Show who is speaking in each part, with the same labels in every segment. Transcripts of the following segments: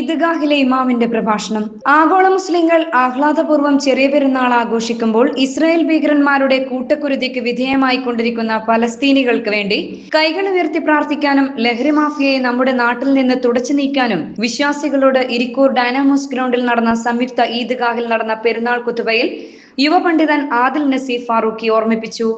Speaker 1: ഈദ്ഗാഹിലെ ഇമാമിന്റെ പ്രഭാഷണം. ആഗോള മുസ്ലിങ്ങൾ ആഹ്ലാദപൂർവ്വം ചെറിയ പെരുന്നാൾ ആഘോഷിക്കുമ്പോൾ ഇസ്രായേൽ ഭീകരന്മാരുടെ കൂട്ടക്കുരുതിക്ക് വിധേയമായിക്കൊണ്ടിരിക്കുന്ന പലസ്തീനികൾക്ക് വേണ്ടി കൈകൾ ഉയർത്തി പ്രാർത്ഥിക്കാനും ലഹരി മാഫിയയെ നമ്മുടെ നാട്ടിൽ നിന്ന് തുടച്ചു നീക്കാനും വിശ്വാസികളോട് ഇരിക്കൂർ ഡൈനാമോസ് ഗ്രൗണ്ടിൽ നടന്ന സംയുക്ത ഈദ്ഗാഹിൽ നടന്ന പെരുന്നാൾ കുത്തുബയിൽ യുവ പണ്ഡിതൻ ആദിൽ നസീഫ് ഫാറൂഖി ഓർമ്മിപ്പിച്ചു.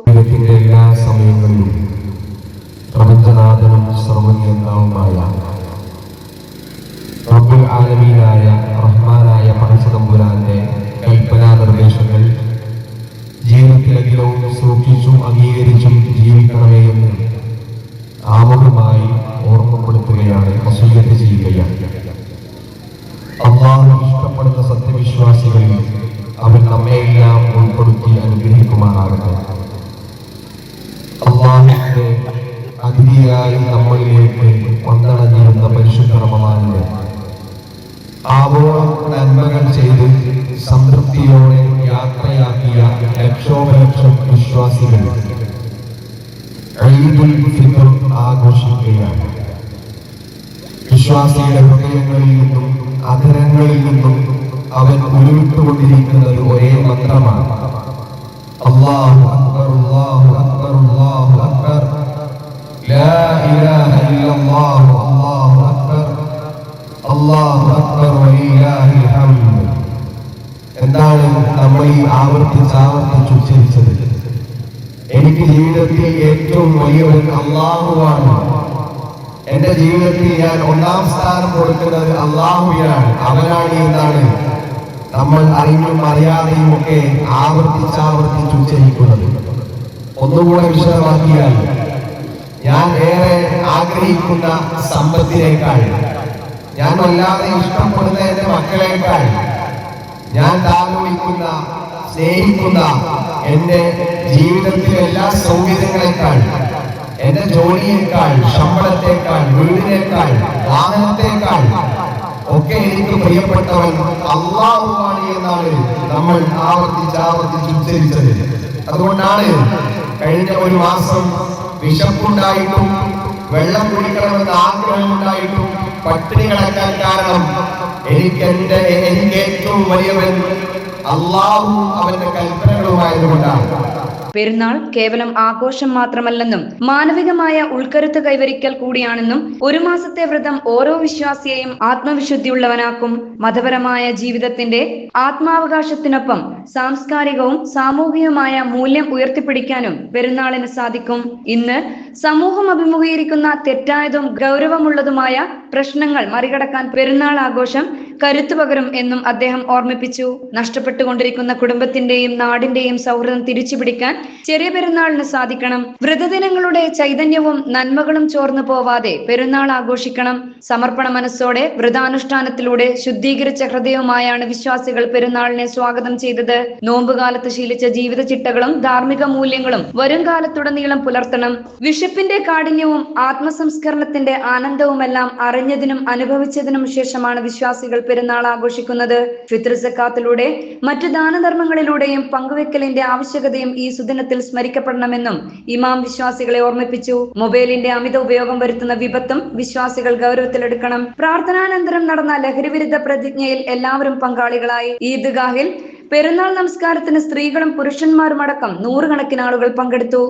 Speaker 2: റഹ്മാനായ പടച്ചതമ്പുരാന്റെ കൽപ്പനാ നിർദ്ദേശങ്ങൾ ജീവിതത്തിലെങ്കിലും സൂക്ഷിച്ചും അംഗീകരിച്ചും ജീവിക്കണമേ എന്ന് ആമുഖമായി ഓർമ്മപ്പെടുത്തുകയാണ്, വസീയത്ത് ചെയ്യുകയാണ്. അല്ലാഹു ഇഷ്ടപ്പെടുന്ന സത്യവിശ്വാസികളിൽ അവൻ നമ്മെയെല്ലാം ഉൾപ്പെടുത്തി അനുഗ്രഹിക്കുമാറാകട്ടെ. അല്ലാഹുവിന്റെ അതിഥിയായി നമ്മളിലേക്ക് വന്നണഞ്ഞിരുന്ന പരിശുദ്ധ റമദാനിലെ ആവോളം നന്മകൾ ചെയ്ത് സംതൃപ്തിയോടെ യാത്രയാക്കിയ ലക്ഷോപലക്ഷം വിശ്വാസികൾ ഈദുൽ ഫിത്ർ ആഘോഷിക്കുകയാണ്. വിശ്വാസിയുടെ ഹൃദയങ്ങളിൽ നിന്നും അധരങ്ങളിൽ നിന്നും അവൻ ഉരുവിട്ടുകൊണ്ടിരിക്കുന്നത് ഒരേ മന്ത്രമാണ്, അല്ലാഹു അക്ബർ അല്ലാഹു അക്ബർ അല്ലാഹു അക്ബർ ലാ ഇലാഹ ഇല്ലല്ലാഹു അല്ലാഹു അക്ബർ അല്ലാഹു അക്ബർ വലില്ലാഹിൽ ഹംദ്. എന്താണ് നമ്മൾ ഈ ആവർത്തിച്ച് ഉച്ചരിച്ചത്? എനിക്ക് ജീവിതത്തിൽ ഏറ്റവും വലിയവൻ അല്ലാഹുവാണ്. എന്റെ ജീവിതത്തിൽ ഞാൻ ഒന്നാം സ്ഥാനം കൊടുക്കുന്നത് അല്ലാഹുവിനാണ്, അവനാണ് എന്നാണ് നമ്മൾ അറിഞ്ഞും അറിയാതെയും ഒക്കെ ആവർത്തിച്ച് ഉച്ചരിക്കുന്നത്. ഒന്നുകൂടെ വിശദമാക്കിയാൽ, ഞാൻ ഏറെ ആഗ്രഹിക്കുന്ന സമ്പത്തിനേക്കാൾ, ഞാൻ വല്ലാതെ ഇഷ്ടപ്പെടുന്ന എന്റെ മക്കളേക്കാൾ, ഞാൻ താലോലിക്കുന്ന സ്നേഹിക്കുന്ന എന്റെ ജീവിതത്തിലെ എല്ലാ സൗകര്യങ്ങളെക്കാൾ, എന്റെ ജോലിയേക്കാൾ, ശമ്പളത്തെക്കാൾ, വീടിനേക്കാൾ, വാഹനത്തെക്കാൾ ഒക്കെ എനിക്ക് പ്രിയപ്പെട്ടവൻ അല്ലാഹുവാണ് എന്നാണ് നമ്മൾ ആവർത്തിച്ച് ഉച്ചരിച്ചത്. അതുകൊണ്ടാണ് കഴിഞ്ഞ ഒരു മാസം വിശപ്പുണ്ടായിട്ടും വെള്ളം കുടിക്കണമെന്ന് ആഗ്രഹമുണ്ടായിട്ടും പട്ടിണി കിടക്കാൻ കാരണം എനിക്ക് ഏറ്റവും വലിയവൻ അല്ലാഹു അവന്റെ കൽപ്പനകളുമായതുകൊണ്ടാണ്.
Speaker 1: പെരുന്നാൾ കേവലം ആഘോഷം മാത്രമല്ലെന്നും മാനവികമായ ഉൾക്കരുത്ത് കൈവരിക്കൽ കൂടിയാണെന്നും ഒരു മാസത്തെ വ്രതം ഓരോ വിശ്വാസിയെയും ആത്മവിശുദ്ധിയുള്ളവനാക്കും. മതപരമായ ജീവിതത്തിന്റെ ആത്മാവകാശത്തിനൊപ്പം സാംസ്കാരികവും സാമൂഹികവുമായ മൂല്യം ഉയർത്തിപ്പിടിക്കാനും പെരുന്നാളിന് സാധിക്കും. ഇന്ന് സമൂഹം അഭിമുഖീകരിക്കുന്ന തെറ്റായതും ഗൗരവമുള്ളതുമായ പ്രശ്നങ്ങൾ മറികടക്കാൻ പെരുന്നാൾ ആഘോഷം കരുത്തു പകരും എന്നും അദ്ദേഹം ഓർമ്മിപ്പിച്ചു. നഷ്ടപ്പെട്ടുകൊണ്ടിരിക്കുന്ന കുടുംബത്തിന്റെയും നാടിന്റെയും സൗഹൃദം തിരിച്ചുപിടിക്കാൻ ചെറിയ പെരുന്നാളിന് സാധിക്കണം. വ്രതദിനങ്ങളുടെ ചൈതന്യവും നന്മകളും ചോർന്നു പോവാതെ പെരുന്നാൾ ആഘോഷിക്കണം. സമർപ്പണ മനസ്സോടെ വ്രതാനുഷ്ഠാനത്തിലൂടെ ശുദ്ധീകരിച്ച ഹൃദയവുമായാണ് വിശ്വാസികൾ പെരുന്നാളിനെ സ്വാഗതം ചെയ്തത്. നോമ്പുകാലത്ത് ശീലിച്ച ജീവിത ചിട്ടകളും ധാർമ്മിക മൂല്യങ്ങളും വരും കാലത്തുടനീളം പുലർത്തണം. വിശപ്പിന്റെ കാഠിന്യവും ആത്മസംസ്കരണത്തിന്റെ ആനന്ദവുമെല്ലാം അറിഞ്ഞതിനും അനുഭവിച്ചതിനും ശേഷമാണ് വിശ്വാസികൾ പെരുന്നാൾ ആഘോഷിക്കുന്നത്. ഫിത്ർ സക്കാത്തിലൂടെ മറ്റു ദാനധർമ്മങ്ങളിലൂടെയും പങ്കുവെക്കലിന്റെ ആവശ്യകതയും ഈ സുദിനത്തിൽ സ്മരിക്കപ്പെടണമെന്നും ഇമാം വിശ്വാസികളെ ഓർമ്മിപ്പിച്ചു. മൊബൈലിന്റെ അമിത ഉപയോഗം വരുത്തുന്ന വിപത്തും വിശ്വാസികൾ ഗൗരവത്തിലെടുക്കണം. പ്രാർത്ഥനാനന്തരം നടന്ന ലഹരിവിരുദ്ധ പ്രതിജ്ഞയിൽ എല്ലാവരും പങ്കാളികളായി. ഈദ്ഗാഹിൽ പെരുന്നാൾ നമസ്കാരത്തിന് സ്ത്രീകളും പുരുഷന്മാരുമടക്കം നൂറുകണക്കിന് ആളുകൾ പങ്കെടുത്തു.